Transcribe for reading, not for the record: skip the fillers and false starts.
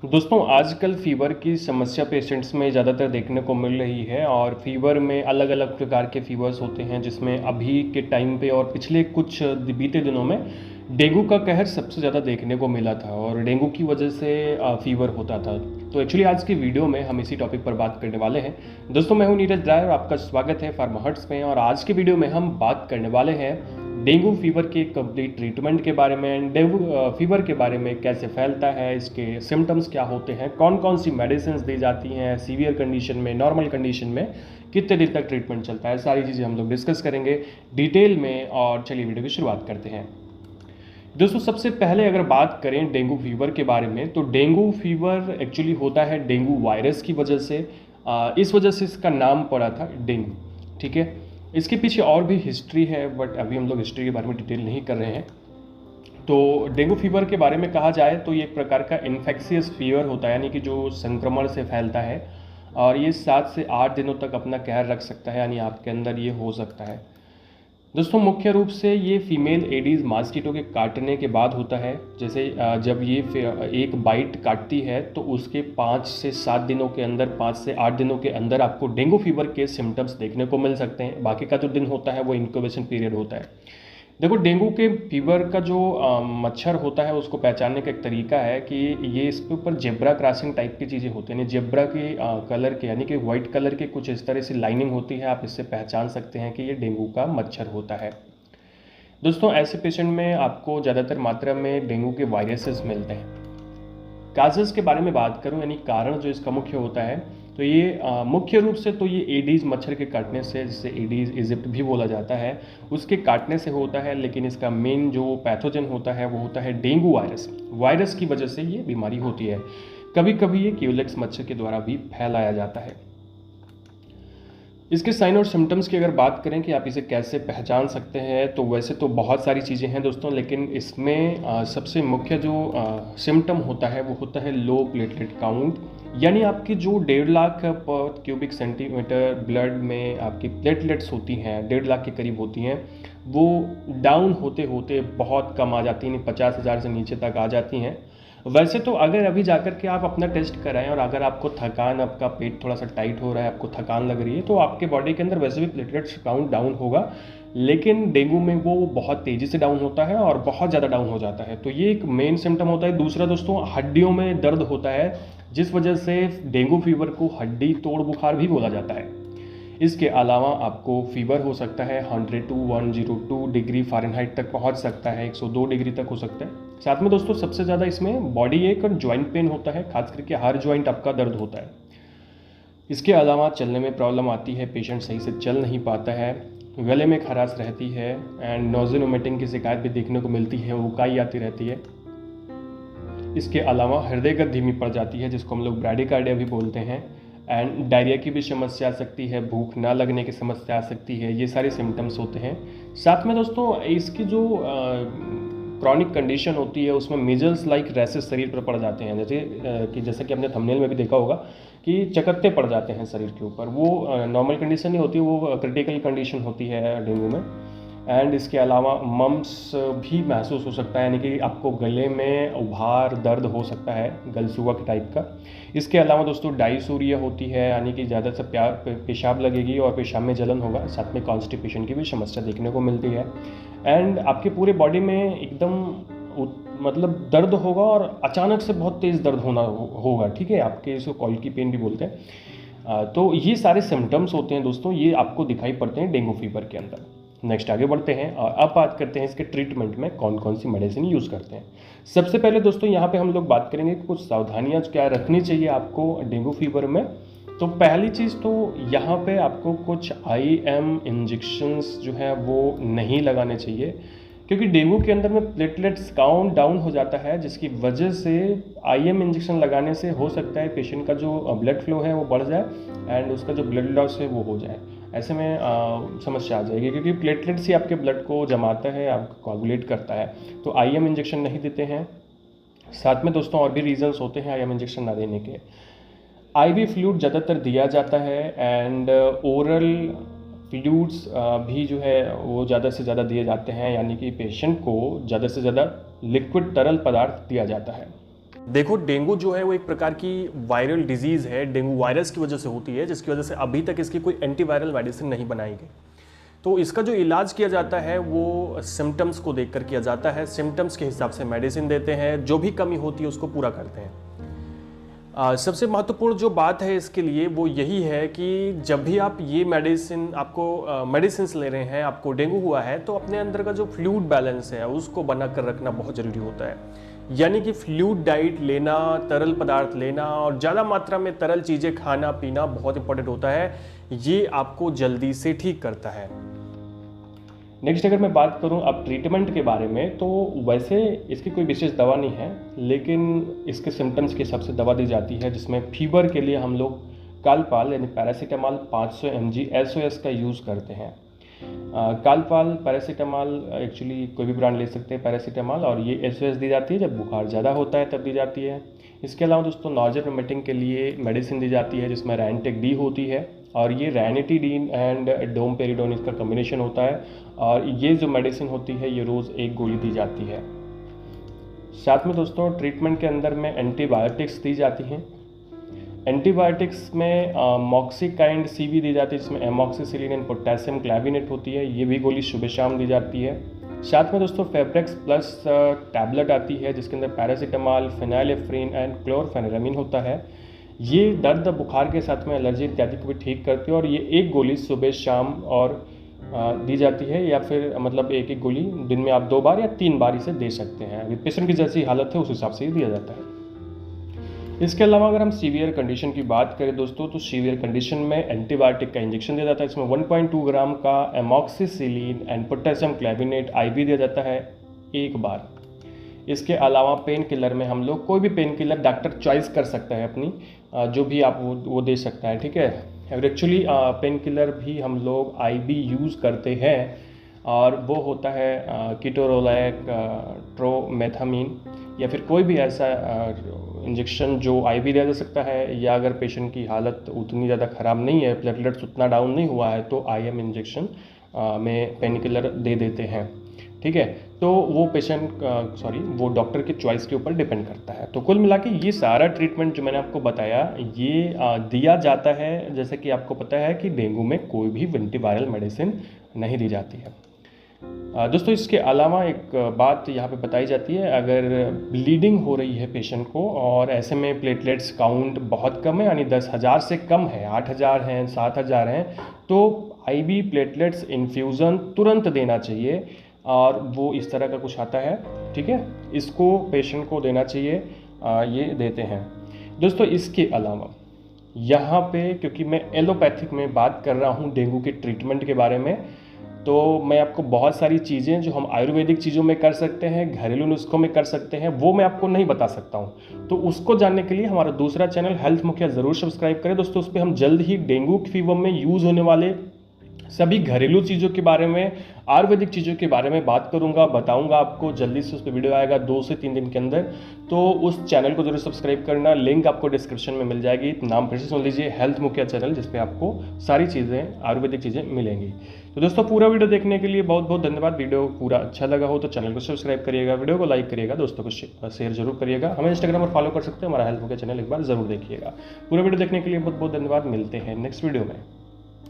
दोस्तों आजकल फ़ीवर की समस्या पेशेंट्स में ज़्यादातर देखने को मिल रही है और फ़ीवर में अलग अलग प्रकार के फ़ीवर्स होते हैं जिसमें अभी के टाइम पे और पिछले कुछ बीते दिनों में डेंगू का कहर सबसे ज़्यादा देखने को मिला था और डेंगू की वजह से फ़ीवर होता था। तो एक्चुअली आज की वीडियो में हम इसी टॉपिक पर बात करने वाले हैं। दोस्तों मैं हूं नीरज राय और आपका स्वागत है फार्मा हर्ट्स में। और आज की वीडियो में हम बात करने वाले हैं डेंगू फीवर के कंप्लीट ट्रीटमेंट के बारे में, डेंगू फीवर के बारे में, कैसे फैलता है, इसके सिम्टम्स क्या होते हैं, कौन कौन सी मेडिसिन दी जाती हैं, सीवियर कंडीशन में, नॉर्मल कंडीशन में कितने दिन तक ट्रीटमेंट चलता है, सारी चीज़ें हम लोग डिस्कस करेंगे डिटेल में। और चलिए वीडियो की शुरुआत करते हैं। दोस्तों सबसे पहले अगर बात करें डेंगू फीवर के बारे में, तो डेंगू फीवर एक्चुअली होता है डेंगू वायरस की वजह से। इस वजह से इसका नाम पड़ा था डेंगू। ठीक है, इसके पीछे और भी हिस्ट्री है बट अभी हम लोग हिस्ट्री के बारे में डिटेल नहीं कर रहे हैं। तो डेंगू फीवर के बारे में कहा जाए तो ये एक प्रकार का इन्फेक्शियस फीवर होता है, यानी कि जो संक्रमण से फैलता है और ये 7 से 8 दिनों तक अपना कहर रख सकता है, यानी आपके अंदर ये हो सकता है। दोस्तों मुख्य रूप से ये फीमेल एडीज़ मॉस्किटो के काटने के बाद होता है। जैसे जब ये एक बाइट काटती है तो उसके 5 से 7 दिनों के अंदर, 5 से 8 दिनों के अंदर आपको डेंगू फीवर के सिम्टम्स देखने को मिल सकते हैं। बाकी का जो दिन होता है वो इंक्यूबेशन पीरियड होता है। देखो डेंगू के फीवर का जो मच्छर होता है उसको पहचानने का एक तरीका है कि ये इसके ऊपर जेब्रा क्रॉसिंग टाइप की चीज़ें होती हैं, यानी जेब्रा के कलर के, यानी कि वाइट कलर के कुछ इस तरह से लाइनिंग होती है। आप इससे पहचान सकते हैं कि ये डेंगू का मच्छर होता है। दोस्तों ऐसे पेशेंट में आपको ज़्यादातर मात्रा में डेंगू के वायरसेस मिलते हैं। काजेस के बारे में बात करूं, यानी कारण जो इसका मुख्य होता है, तो ये मुख्य रूप से तो ये एडीज़ मच्छर के काटने से, जिसे एडीज़ इजिप्ट भी बोला जाता है, उसके काटने से होता है। लेकिन इसका मेन जो पैथोजन होता है वो होता है डेंगू वायरस। वायरस की वजह से ये बीमारी होती है। कभी कभी ये क्यूलेक्स मच्छर के द्वारा भी फैलाया जाता है। इसके साइन और सिम्टम्स की अगर बात करें कि आप इसे कैसे पहचान सकते हैं, तो वैसे तो बहुत सारी चीज़ें हैं दोस्तों, लेकिन इसमें सबसे मुख्य जो सिम्टम होता है वो होता है लो प्लेटलेट काउंट, यानी आपकी जो 1.5 लाख पर क्यूबिक सेंटीमीटर ब्लड में आपकी प्लेटलेट्स होती हैं, 1.5 लाख के करीब होती हैं, वो डाउन होते होते बहुत कम आ जाती हैं, 50,000 से नीचे तक आ जाती हैं। वैसे तो अगर अभी जाकर के आप अपना टेस्ट कराएं और अगर आपको थकान, आपका पेट थोड़ा सा टाइट हो रहा है, आपको थकान लग रही है, तो आपके बॉडी के अंदर वैसे भी प्लेटलेट्स काउंट डाउन होगा। लेकिन डेंगू में वो बहुत तेज़ी से डाउन होता है और बहुत ज़्यादा डाउन हो जाता है। तो ये एक मेन सिम्टम होता है। दूसरा दोस्तों, हड्डियों में दर्द होता है, जिस वजह से डेंगू फीवर को हड्डी तोड़ बुखार भी बोला जाता है। इसके अलावा आपको फीवर हो सकता है 100 to 102 डिग्री फ़ारेनहाइट तक पहुंच सकता है, 102 डिग्री तक हो सकता है। साथ में दोस्तों सबसे ज़्यादा इसमें बॉडी एक और जॉइंट पेन होता है, खास करके हर जॉइंट आपका दर्द होता है। इसके अलावा चलने में प्रॉब्लम आती है, पेशेंट सही से चल नहीं पाता है, गले में खराश रहती है एंड नोज़ल वोमिटिंग की शिकायत भी देखने को मिलती है, उकाई आती रहती है। इसके अलावा हृदय गति धीमी पड़ जाती है, जिसको हम लोग ब्रैडिकार्डिया भी बोलते हैं, एंड डायरिया की भी समस्या आ सकती है, भूख ना लगने की समस्या आ सकती है। ये सारे सिम्टम्स होते हैं। साथ में दोस्तों इसकी जो क्रॉनिक कंडीशन होती है उसमें मीजल्स लाइक रैसेस शरीर पर पड़ जाते हैं, जैसे कि आपने थंबनेल में भी देखा होगा कि चकत्ते पड़ जाते हैं शरीर के ऊपर। वो नॉर्मल कंडीशन नहीं होती, वो क्रिटिकल कंडीशन होती है डेंगू में। एंड इसके अलावा मम्स भी महसूस हो सकता है, यानी कि आपको गले में उभार दर्द हो सकता है, गलसुआ के टाइप का। इसके अलावा दोस्तों डायसूरिया होती है, यानी कि ज़्यादा से पेशाब लगेगी और पेशाब में जलन होगा। साथ में कॉन्स्टिपेशन की भी समस्या देखने को मिलती है। एंड आपके पूरे बॉडी में एकदम मतलब दर्द होगा और अचानक से बहुत तेज़ दर्द होना होगा। ठीक है, आपके इसको कॉल की पेन भी बोलते हैं। तो ये सारे सिम्टम्स होते हैं दोस्तों, ये आपको दिखाई पड़ते हैं डेंगू फीवर के अंदर। नेक्स्ट आगे बढ़ते हैं और अब बात करते हैं इसके ट्रीटमेंट में कौन कौन सी मेडिसिन यूज़ करते हैं। सबसे पहले दोस्तों यहाँ पे हम लोग बात करेंगे कि कुछ सावधानियाँ क्या रखनी चाहिए आपको डेंगू फीवर में। तो पहली चीज़ तो यहाँ पे आपको कुछ IM इंजेक्शंस जो है वो नहीं लगाने चाहिए, क्योंकि डेंगू के अंदर में प्लेटलेट्स काउंट डाउन हो जाता है, जिसकी वजह से IM इंजेक्शन लगाने से हो सकता है पेशेंट का जो ब्लड फ्लो है वो बढ़ जाए एंड उसका जो ब्लड लॉस है वो हो जाए। ऐसे में समस्या आ जाएगी, क्योंकि प्लेटलेट्स ही आपके ब्लड को जमाता है, आपको कोagulate करता है। तो IM इंजेक्शन नहीं देते हैं। साथ में दोस्तों और भी रीजंस होते हैं IM इंजेक्शन ना देने के। IV फ्लूइड ज़्यादातर दिया जाता है एंड ओरल फ्लूइड्स भी जो है वो ज़्यादा से ज़्यादा दिए जाते हैं, यानी कि पेशेंट को ज़्यादा से ज़्यादा लिक्विड तरल पदार्थ दिया जाता है। देखो, डेंगू जो है वो एक प्रकार की वायरल डिजीज़ है, डेंगू वायरस की वजह से होती है, जिसकी वजह से अभी तक इसकी कोई एंटीवायरल मेडिसिन नहीं बनाई गई। तो इसका जो इलाज किया जाता है वो सिम्टम्स को देखकर किया जाता है, सिम्टम्स के हिसाब से मेडिसिन देते हैं, जो भी कमी होती है उसको पूरा करते हैं। सबसे महत्वपूर्ण जो बात है इसके लिए वो यही है कि जब भी आप ये मेडिसिन ले रहे हैं, आपको डेंगू हुआ है, तो अपने अंदर का जो फ्लूइड बैलेंस है उसको बना कर रखना बहुत ज़रूरी होता है। यानी कि फ्लूइड डाइट लेना, तरल पदार्थ लेना और ज़्यादा मात्रा में तरल चीज़ें खाना पीना बहुत इंपॉर्टेंट होता है। ये आपको जल्दी से ठीक करता है। नेक्स्ट अगर मैं बात करूं अब ट्रीटमेंट के बारे में, तो वैसे इसकी कोई विशेष दवा नहीं है, लेकिन इसके सिम्टम्स के हिसाब से दवा दी जाती है, जिसमें फीवर के लिए हम लोग कालपाल यानी पैरासीटामॉल 500 mg SOS का यूज़ करते हैं। कालपाल पैरासीटामॉल एक्चुअली कोई भी ब्रांड ले सकते हैं पैरासीटामॉल, और ये SOS दी जाती है जब बुखार ज़्यादा होता है तब दी जाती है। इसके अलावा दोस्तों नॉजल वोमिटिंग के लिए मेडिसिन दी जाती है जिसमें रैनिटेक डी होती है, और ये रैनिटिडीन एंड डोमपेरिडोन इसका कॉम्बिनेशन होता है, और ये जो मेडिसिन होती है ये रोज़ एक गोली दी जाती है। साथ में दोस्तों ट्रीटमेंट के अंदर में एंटीबायोटिक्स दी जाती हैं। एंटीबायोटिक्स में मॉक्सिकाइंड CV दी जाती है, जिसमें एमॉक्सिसिलिन एंड पोटेशियम क्लैविनेट होती है, ये भी गोली सुबह शाम दी जाती है। साथ में दोस्तों फेब्रेक्स प्लस टैबलेट आती है जिसके अंदर पैरासीटामॉल, फेनाइलेफ्रिन एंड क्लोरफेनेरामिन होता है। ये दर्द बुखार के साथ में एलर्जी इत्यादि को भी ठीक करती है, और ये एक गोली सुबह शाम और दी जाती है, या फिर मतलब एक गोली दिन में आप 2 बार या 3 बार इसे दे सकते हैं। अगर पेशेंट की जैसी हालत है उस हिसाब से ही दिया जाता है। इसके अलावा अगर हम सीवियर कंडीशन की बात करें दोस्तों, तो सीवियर कंडीशन में एंटीबायोटिक का इंजेक्शन दिया जाता है। इसमें 1.2 ग्राम का एमॉक्सिसिलिन एंड पोटेशियम क्लैविनेट IV दिया जाता है 1 बार। इसके अलावा पेन किलर में हम लोग कोई भी पेन किलर डॉक्टर चॉइस कर सकता है अपनी, जो भी आप वो दे सकता है, ठीक है। और एक्चुअली पेन किलर भी हम लोग IV यूज़ करते हैं, और वो होता है कीटोरोलैक, ट्रोमेथामीन, या फिर कोई भी ऐसा इंजेक्शन जो IV दिया जा सकता है, या अगर पेशेंट की हालत उतनी ज़्यादा ख़राब नहीं है, प्लेटलेट्स उतना डाउन नहीं हुआ है, तो IM इंजेक्शन में पेन किलर दे देते हैं, ठीक है। तो वो वो डॉक्टर की चॉइस के ऊपर डिपेंड करता है। तो कुल मिला के ये सारा ट्रीटमेंट जो मैंने आपको बताया ये दिया जाता है। जैसे कि आपको पता है कि डेंगू में कोई भी एंटीवायरल मेडिसिन नहीं दी जाती है। दोस्तों इसके अलावा एक बात यहाँ पे बताई जाती है, अगर ब्लीडिंग हो रही है पेशेंट को और ऐसे में प्लेटलेट्स काउंट बहुत कम है, यानी 10,000 से कम है, 8,000 हैं, 7,000 हैं, तो IV प्लेटलेट्स इन्फ्यूज़न तुरंत देना चाहिए। और वो इस तरह का कुछ आता है, ठीक है, इसको पेशेंट को देना चाहिए, ये देते हैं। दोस्तों इसके अलावा यहाँ पे क्योंकि मैं एलोपैथिक में बात कर रहा हूँ डेंगू के ट्रीटमेंट के बारे में, तो मैं आपको बहुत सारी चीज़ें जो हम आयुर्वेदिक चीज़ों में कर सकते हैं, घरेलू नुस्खों में कर सकते हैं, वो मैं आपको नहीं बता सकता हूँ। तो उसको जानने के लिए हमारा दूसरा चैनल हेल्थ मुखिया ज़रूर सब्सक्राइब करें दोस्तों। उस पर हम जल्द ही डेंगू फीवर में यूज़ होने वाले सभी घरेलू चीज़ों के बारे में, आयुर्वेदिक चीज़ों के बारे में बात करूंगा, बताऊंगा आपको। जल्दी से उस पर वीडियो आएगा 2 से 3 दिन के अंदर, तो उस चैनल को जरूर सब्सक्राइब करना। लिंक आपको डिस्क्रिप्शन में मिल जाएगी। नाम फिर से सुन लीजिए, हेल्थ मुखिया चैनल, जिस पे आपको सारी चीज़ें आयुर्वेदिक चीज़ें मिलेंगी। तो दोस्तों पूरा वीडियो देखने के लिए बहुत बहुत धन्यवाद। वीडियो पूरा अच्छा लगा हो तो चैनल को सब्सक्राइब करिएगा, वीडियो को लाइक करिएगा, दोस्तों को शेयर जरूर करिएगा। हमें इंस्टाग्राम पर फॉलो कर सकते हैं, हमारा हेल्थ मुखिया चैनल एक बार जरूर देखिएगा। पूरा वीडियो देखने के लिए बहुत बहुत धन्यवाद। मिलते हैं नेक्स्ट वीडियो में।